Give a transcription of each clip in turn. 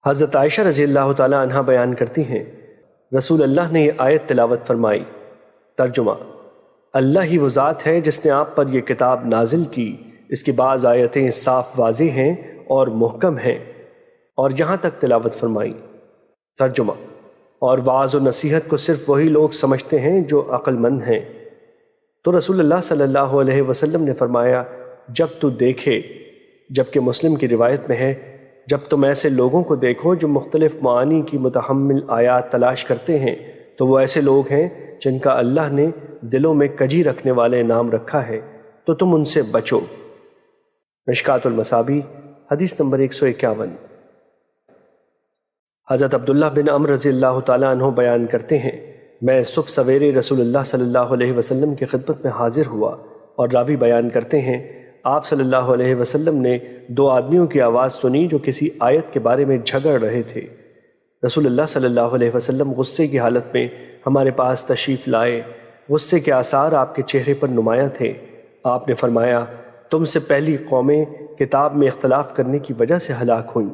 حضرت عائشہ رضی اللہ تعالی عنہ بیان کرتی ہیں، رسول اللہ نے یہ آیت تلاوت فرمائی۔ ترجمہ: اللہ ہی وہ ذات ہے جس نے آپ پر یہ کتاب نازل کی، اس کی بعض آیتیں صاف واضح ہیں اور محکم ہیں، اور یہاں تک تلاوت فرمائی۔ ترجمہ: اور وعظ و نصیحت کو صرف وہی لوگ سمجھتے ہیں جو عقل مند ہیں۔ تو رسول اللہ صلی اللہ علیہ وسلم نے فرمایا، جب تو دیکھے، جبکہ مسلم کی روایت میں ہے، جب تم ایسے لوگوں کو دیکھو جو مختلف معانی کی متحمل آیات تلاش کرتے ہیں تو وہ ایسے لوگ ہیں جن کا اللہ نے دلوں میں کجی رکھنے والے نام رکھا ہے، تو تم ان سے بچو۔ مشکوٰۃ المصابیح حدیث نمبر 151۔ حضرت عبداللہ بن عمرو رضی اللہ تعالیٰ عنہ بیان کرتے ہیں، میں صبح سویرے رسول اللہ صلی اللہ علیہ وسلم کی خدمت میں حاضر ہوا، اور راوی بیان کرتے ہیں آپ صلی اللہ علیہ وسلم نے دو آدمیوں کی آواز سنی جو کسی آیت کے بارے میں جھگڑ رہے تھے۔ رسول اللہ صلی اللہ علیہ وسلم غصے کی حالت میں ہمارے پاس تشریف لائے، غصے کے آثار آپ کے چہرے پر نمایاں تھے۔ آپ نے فرمایا، تم سے پہلی قومیں کتاب میں اختلاف کرنے کی وجہ سے ہلاک ہوئیں۔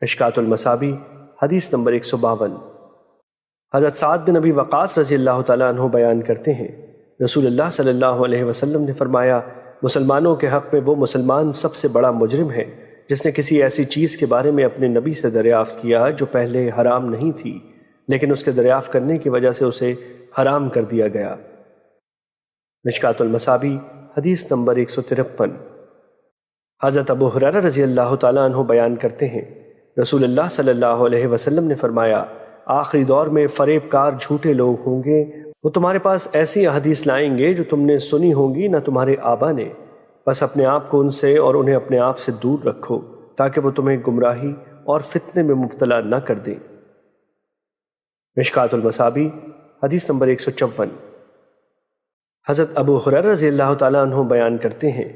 مشکوٰۃ المصابیح حدیث نمبر 152۔ حضرت سعد بن ابی وقاص رضی اللہ تعالیٰ عنہ بیان کرتے ہیں، رسول اللہ صلی اللہ علیہ وسلم نے فرمایا، مسلمانوں کے حق میں وہ مسلمان سب سے بڑا مجرم ہے جس نے کسی ایسی چیز کے بارے میں اپنے نبی سے دریافت کیا جو پہلے حرام نہیں تھی، لیکن اس کے دریافت کرنے کی وجہ سے اسے حرام کر دیا گیا۔ مشکوٰۃ المصابیح حدیث نمبر 153۔ حضرت ابو ہریرہ رضی اللہ تعالیٰ عنہ بیان کرتے ہیں، رسول اللہ صلی اللہ علیہ وسلم نے فرمایا، آخری دور میں فریب کار جھوٹے لوگ ہوں گے، وہ تمہارے پاس ایسی احادیث لائیں گے جو تم نے سنی ہوں گی نہ تمہارے آبا نے، بس اپنے آپ کو ان سے اور انہیں اپنے آپ سے دور رکھو تاکہ وہ تمہیں گمراہی اور فتنے میں مبتلا نہ کر دیں۔ مشکوٰۃ المصابیح حدیث نمبر 154۔ حضرت ابو ہریرہ رضی اللہ تعالیٰ عنہ بیان کرتے ہیں،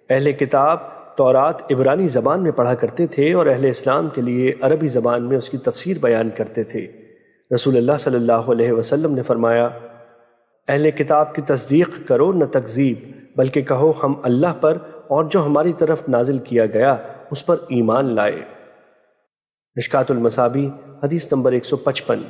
اہل کتاب تورات عبرانی زبان میں پڑھا کرتے تھے اور اہل اسلام کے لیے عربی زبان میں اس کی تفسیر بیان کرتے تھے۔ رسول اللہ صلی اللہ علیہ وسلم نے فرمایا، اہل کتاب کی تصدیق کرو نہ تکذیب، بلکہ کہو ہم اللہ پر اور جو ہماری طرف نازل کیا گیا اس پر ایمان لائے۔ مشکوٰۃ المصابیح حدیث نمبر 155۔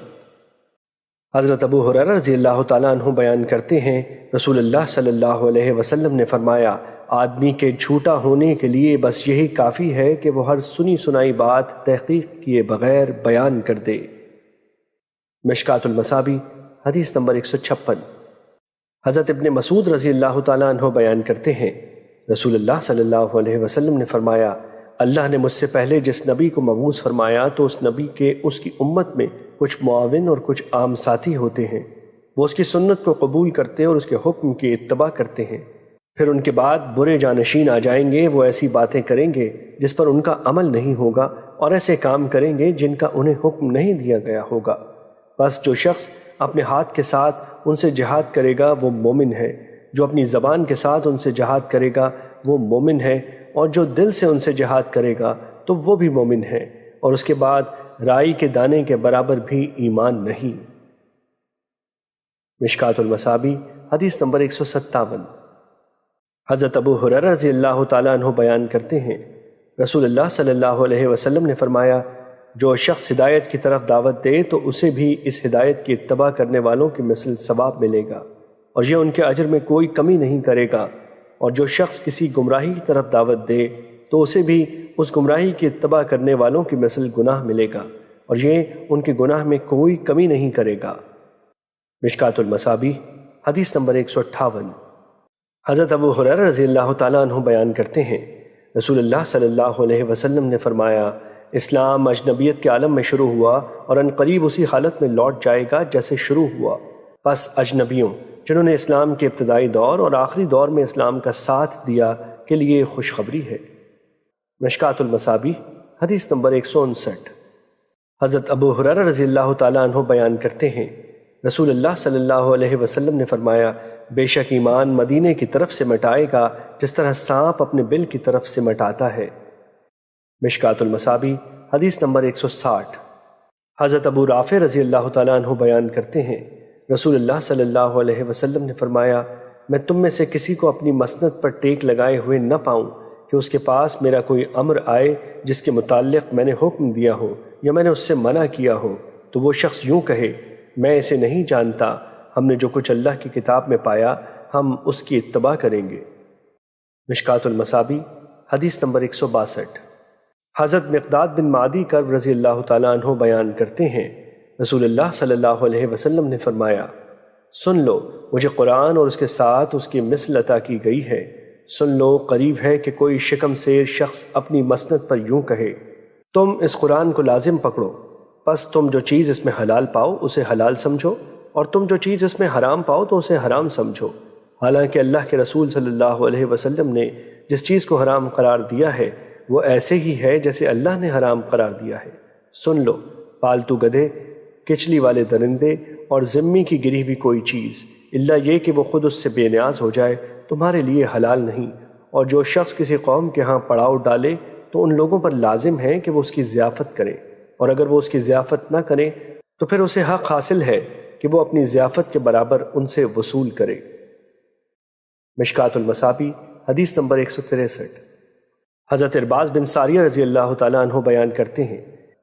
حضرت ابو ہریرہ رضی اللہ تعالیٰ عنہ بیان کرتے ہیں، رسول اللہ صلی اللہ علیہ وسلم نے فرمایا، آدمی کے جھوٹا ہونے کے لیے بس یہی کافی ہے کہ وہ ہر سنی سنائی بات تحقیق کیے بغیر بیان کر دے۔ مشکوٰۃ المصابیح حدیث نمبر 156۔ حضرت ابن مسعود رضی اللہ تعالیٰ عنہ بیان کرتے ہیں، رسول اللہ صلی اللہ علیہ وسلم نے فرمایا، اللہ نے مجھ سے پہلے جس نبی کو مبعوث فرمایا تو اس نبی کے اس کی امت میں کچھ معاون اور کچھ عام ساتھی ہوتے ہیں، وہ اس کی سنت کو قبول کرتے اور اس کے حکم کی اتباع کرتے ہیں، پھر ان کے بعد برے جانشین آ جائیں گے، وہ ایسی باتیں کریں گے جس پر ان کا عمل نہیں ہوگا اور ایسے کام کریں گے جن کا انہیں حکم نہیں دیا گیا ہوگا، بس جو شخص اپنے ہاتھ کے ساتھ ان سے جہاد کرے گا وہ مومن ہے، جو اپنی زبان کے ساتھ ان سے جہاد کرے گا وہ مومن ہے، اور جو دل سے ان سے جہاد کرے گا تو وہ بھی مومن ہے، اور اس کے بعد رائی کے دانے کے برابر بھی ایمان نہیں۔ مشکوٰۃ المصابیح حدیث نمبر 157۔ حضرت ابو ہریرہ رضی اللہ تعالیٰ عنہ بیان کرتے ہیں، رسول اللہ صلی اللہ علیہ وسلم نے فرمایا، جو شخص ہدایت کی طرف دعوت دے تو اسے بھی اس ہدایت کی اتباع کرنے والوں کی مثل ثواب ملے گا، اور یہ ان کے اجر میں کوئی کمی نہیں کرے گا، اور جو شخص کسی گمراہی کی طرف دعوت دے تو اسے بھی اس گمراہی کی اتباع کرنے والوں کی مثل گناہ ملے گا، اور یہ ان کے گناہ میں کوئی کمی نہیں کرے گا۔ مشکوٰۃ المصابیح حدیث نمبر 158۔ حضرت ابو ہریرہ رضی اللہ تعالیٰ عنہ بیان کرتے ہیں، رسول اللہ صلی اللہ علیہ وسلم نے فرمایا، اسلام اجنبیت کے عالم میں شروع ہوا اور عنقریب اسی حالت میں لوٹ جائے گا جیسے شروع ہوا، پس اجنبیوں جنہوں نے اسلام کے ابتدائی دور اور آخری دور میں اسلام کا ساتھ دیا کے لیے خوشخبری ہے۔ مشکوٰۃ المصابیح حدیث نمبر 159۔ حضرت ابو ہریرہ رضی اللہ تعالیٰ عنہ بیان کرتے ہیں، رسول اللہ صلی اللہ علیہ وسلم نے فرمایا، بے شک ایمان مدینے کی طرف سے مٹائے گا جس طرح سانپ اپنے بل کی طرف سے مٹاتا ہے۔ مشکوٰۃ المصابیح حدیث نمبر 160۔ حضرت ابو رافع رضی اللہ تعالیٰ عنہ بیان کرتے ہیں، رسول اللہ صلی اللہ علیہ وسلم نے فرمایا، میں تم میں سے کسی کو اپنی مسند پر ٹیک لگائے ہوئے نہ پاؤں کہ کہ اس کے پاس میرا کوئی امر آئے جس کے متعلق میں نے حکم دیا ہو یا میں نے اس سے منع کیا ہو تو وہ شخص یوں کہے میں اسے نہیں جانتا، ہم نے جو کچھ اللہ کی کتاب میں پایا ہم اس کی اتباع کریں گے۔ مشکوٰۃ المصابیح حدیث نمبر 162۔ حضرت مقداد بن معدی کرب رضی اللہ تعالیٰ عنہ بیان کرتے ہیں رسول اللہ صلی اللہ علیہ وسلم نے فرمایا سن لو مجھے قرآن اور اس کے ساتھ اس کی مثل عطا کی گئی ہے، سن لو قریب ہے کہ کوئی شکم سیر شخص اپنی مسند پر یوں کہے تم اس قرآن کو لازم پکڑو، پس تم جو چیز اس میں حلال پاؤ اسے حلال سمجھو اور تم جو چیز اس میں حرام پاؤ تو اسے حرام سمجھو، حالانکہ اللہ کے رسول صلی اللہ علیہ وسلم نے جس چیز کو حرام قرار دیا ہے وہ ایسے ہی ہے جیسے اللہ نے حرام قرار دیا ہے۔ سن لو پالتو گدھے، کچلی والے درندے اور ذمی کی گری ہوئی کوئی چیز الا یہ کہ وہ خود اس سے بے نیاز ہو جائے تمہارے لیے حلال نہیں، اور جو شخص کسی قوم کے ہاں پڑاؤ ڈالے تو ان لوگوں پر لازم ہے کہ وہ اس کی ضیافت کریں، اور اگر وہ اس کی ضیافت نہ کریں تو پھر اسے حق حاصل ہے کہ وہ اپنی ضیافت کے برابر ان سے وصول کرے۔ مشکوٰۃ المصابیح حدیث نمبر 163۔ حضرت ارباز بن ساریہ رضی اللہ تعالیٰ عنہ بیان کرتے ہیں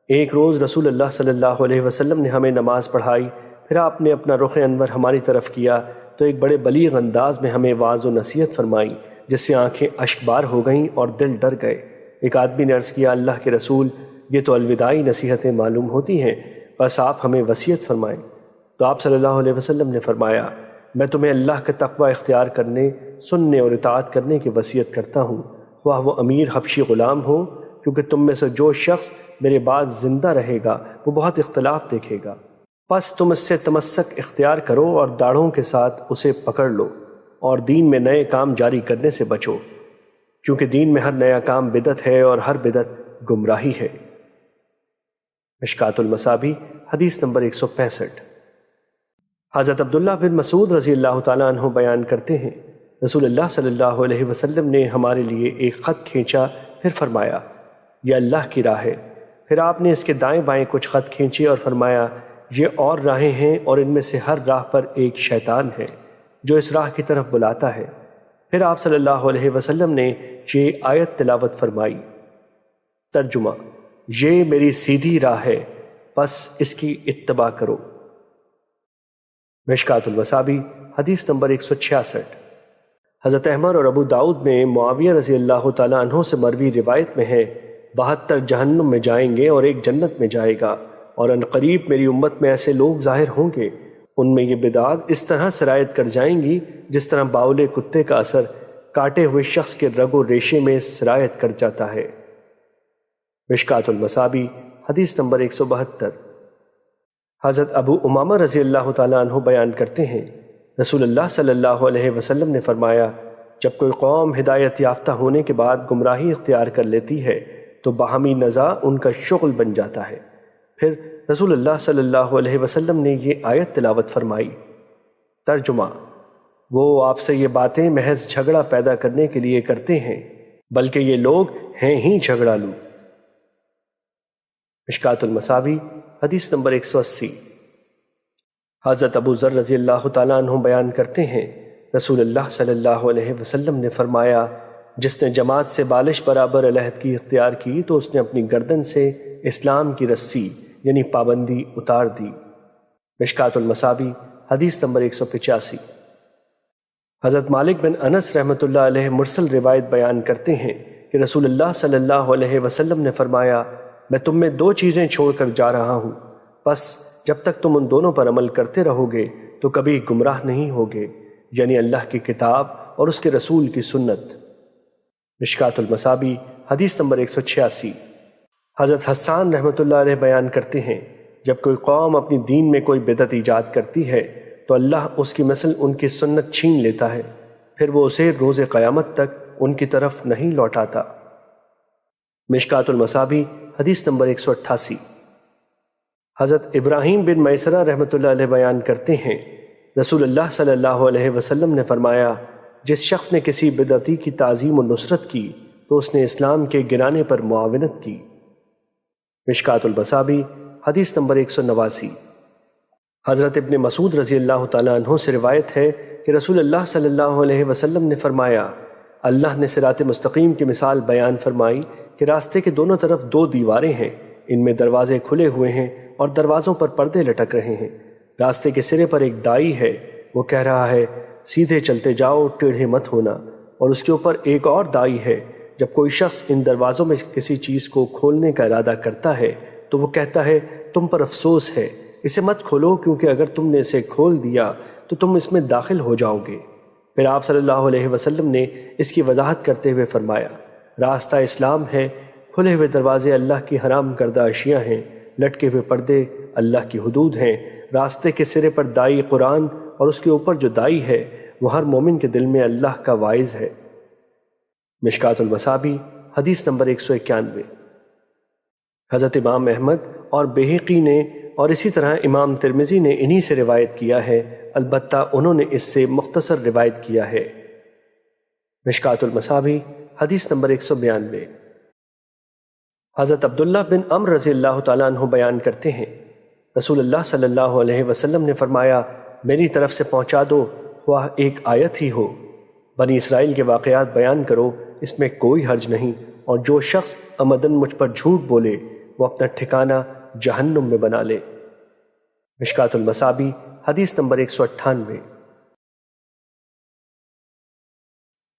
ایک روز رسول اللہ صلی اللہ علیہ وسلم نے ہمیں نماز پڑھائی، پھر آپ نے اپنا رخ انور ہماری طرف کیا تو ایک بڑے بلیغ انداز میں ہمیں واعظ و نصیحت فرمائی جس سے آنکھیں اشکبار ہو گئیں اور دل ڈر گئے۔ ایک آدمی نے عرض کیا اللہ کے رسول یہ تو الوداعی نصیحتیں معلوم ہوتی ہیں، بس آپ ہمیں وصیت فرمائیں۔ تو آپ صلی اللہ علیہ وسلم نے فرمایا میں تمہیں اللہ کا تقوی اختیار کرنے، سننے اور اطاعت کرنے کی وصیت کرتا ہوں، خواہ وہ امیر حبشی غلام ہو، کیونکہ تم میں سے جو شخص میرے بعد زندہ رہے گا وہ بہت اختلاف دیکھے گا، پس تم اس سے تمسک اختیار کرو اور داڑھوں کے ساتھ اسے پکڑ لو اور دین میں نئے کام جاری کرنے سے بچو، کیونکہ دین میں ہر نیا کام بدعت ہے اور ہر بدعت گمراہی ہے۔ مشکوٰۃ المصابیح حدیث نمبر 165۔ حضرت عبداللہ بن مسعود رضی اللہ تعالیٰ عنہ بیان کرتے ہیں رسول اللہ صلی اللہ علیہ وسلم نے ہمارے لیے ایک خط کھینچا، پھر فرمایا یہ اللہ کی راہ ہے، پھر آپ نے اس کے دائیں بائیں کچھ خط کھینچے اور فرمایا یہ اور راہیں ہیں اور ان میں سے ہر راہ پر ایک شیطان ہے جو اس راہ کی طرف بلاتا ہے۔ پھر آپ صلی اللہ علیہ وسلم نے یہ آیت تلاوت فرمائی۔ ترجمہ یہ میری سیدھی راہ ہے پس اس کی اتباع کرو۔ مشکوٰۃ المصابیح حدیث نمبر 166۔ حضرت احمد اور ابو داؤد میں معاویہ رضی اللہ تعالیٰ عنہ سے مروی روایت میں ہے 72 جہنم میں جائیں گے اور ایک جنت میں جائے گا، اور عنقریب میری امت میں ایسے لوگ ظاہر ہوں گے ان میں یہ بدعات اس طرح سرایت کر جائیں گی جس طرح باولے کتے کا اثر کاٹے ہوئے شخص کے رگ و ریشے میں سرایت کر جاتا ہے۔ مشکوٰۃ المصابیح حدیث نمبر 172۔ حضرت ابو امامہ رضی اللہ تعالیٰ عنہ بیان کرتے ہیں رسول اللہ صلی اللہ علیہ وسلم نے فرمایا جب کوئی قوم ہدایت یافتہ ہونے کے بعد گمراہی اختیار کر لیتی ہے تو باہمی نزاع ان کا شغل بن جاتا ہے۔ پھر رسول اللہ صلی اللہ علیہ وسلم نے یہ آیت تلاوت فرمائی۔ ترجمہ وہ آپ سے یہ باتیں محض جھگڑا پیدا کرنے کے لیے کرتے ہیں، بلکہ یہ لوگ ہیں ہی جھگڑالو۔ مشکوٰۃ المصابیح حدیث نمبر 180۔ حضرت ابو ذر رضی اللہ تعالیٰ عنہ بیان کرتے ہیں رسول اللہ صلی اللہ علیہ وسلم نے فرمایا جس نے جماعت سے بالش برابر علیحدگی اختیار کی تو اس نے اپنی گردن سے اسلام کی رسی یعنی پابندی اتار دی۔ مشکوٰۃ المصابیح حدیث نمبر 185۔ حضرت مالک بن انس رحمۃ اللہ علیہ مرسل روایت بیان کرتے ہیں کہ رسول اللہ صلی اللہ علیہ وسلم نے فرمایا میں تم میں 2 چیزیں چھوڑ کر جا رہا ہوں، بس جب تک تم ان دونوں پر عمل کرتے رہو گے تو کبھی گمراہ نہیں ہوگے، یعنی اللہ کی کتاب اور اس کے رسول کی سنت۔ مشکوٰۃ المصابیح حدیث نمبر 186۔ حضرت حسان رحمۃ اللہ علیہ بیان کرتے ہیں جب کوئی قوم اپنی دین میں کوئی بدعت ایجاد کرتی ہے تو اللہ اس کی مثل ان کی سنت چھین لیتا ہے، پھر وہ اسے روز قیامت تک ان کی طرف نہیں لوٹاتا۔ مشکوٰۃ المصابیح حدیث نمبر 188۔ حضرت ابراہیم بن میسرہ رحمۃ اللہ علیہ بیان کرتے ہیں رسول اللہ صلی اللہ علیہ وسلم نے فرمایا جس شخص نے کسی بدعتی کی تعظیم و نصرت کی تو اس نے اسلام کے گرانے پر معاونت کی۔ مشکوٰۃ المصابیح حدیث نمبر 189۔ حضرت ابن مسعود رضی اللہ تعالیٰ عنہ سے روایت ہے کہ رسول اللہ صلی اللہ علیہ وسلم نے فرمایا اللہ نے صراط مستقیم کی مثال بیان فرمائی کہ راستے کے دونوں طرف 2 دیواریں ہیں، ان میں دروازے کھلے ہوئے ہیں اور دروازوں پر پردے لٹک رہے ہیں۔ راستے کے سرے پر ایک دائی ہے، وہ کہہ رہا ہے سیدھے چلتے جاؤ، ٹیڑھے مت ہونا، اور اس کے اوپر ایک اور دائی ہے۔ جب کوئی شخص ان دروازوں میں کسی چیز کو کھولنے کا ارادہ کرتا ہے تو وہ کہتا ہے تم پر افسوس ہے، اسے مت کھولو، کیونکہ اگر تم نے اسے کھول دیا تو تم اس میں داخل ہو جاؤ گے۔ پھر آپ صلی اللہ علیہ وسلم نے اس کی وضاحت کرتے ہوئے فرمایا، راستہ اسلام ہے، کھلے ہوئے دروازے اللہ کی حرام کردہ اشیاء ہیں، لٹکے ہوئے پردے اللہ کی حدود ہیں، راستے کے سرے پر دائی قرآن اور اس کے اوپر جو دائی ہے وہ ہر مومن کے دل میں اللہ کا واعظ ہے۔ مشکات المصابیح حدیث نمبر 191۔ حضرت امام احمد اور بہقی نے اور اسی طرح امام ترمذی نے انہی سے روایت کیا ہے، البتہ انہوں نے اس سے مختصر روایت کیا ہے۔ مشکات المصابیح حدیث نمبر 192۔ حضرت عبداللہ بن عمرو رضی اللہ تعالیٰ عنہ بیان کرتے ہیں، رسول اللہ صلی اللہ علیہ وسلم نے فرمایا میری طرف سے پہنچا دو، وہ ایک آیت ہی ہو، بنی اسرائیل کے واقعات بیان کرو، اس میں کوئی حرج نہیں، اور جو شخص عمدن مجھ پر جھوٹ بولے وہ اپنا ٹھکانہ جہنم میں بنا لے۔ مشکات المصابیح حدیث نمبر 198۔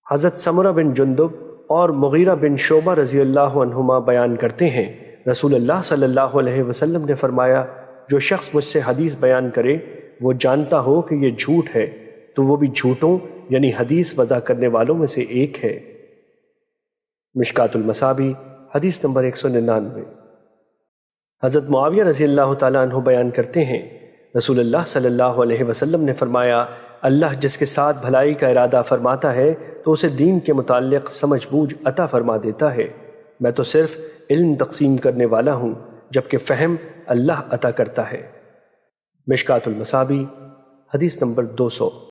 حضرت سمرہ بن جندب اور مغیرہ بن شعبہ رضی اللہ عنہما بیان کرتے ہیں، رسول اللہ صلی اللہ علیہ وسلم نے فرمایا جو شخص مجھ سے حدیث بیان کرے وہ جانتا ہو کہ یہ جھوٹ ہے تو وہ بھی جھوٹوں یعنی حدیث وضع کرنے والوں میں سے ایک ہے۔ مشکات المصابیح حدیث نمبر 199۔ حضرت معاویہ رضی اللہ تعالیٰ عنہ بیان کرتے ہیں، رسول اللہ صلی اللہ علیہ وسلم نے فرمایا اللہ جس کے ساتھ بھلائی کا ارادہ فرماتا ہے تو اسے دین کے متعلق سمجھ بوجھ عطا فرما دیتا ہے، میں تو صرف علم تقسیم کرنے والا ہوں جبکہ فہم اللہ عطا کرتا ہے۔ مشکات المصابیح حدیث نمبر 200۔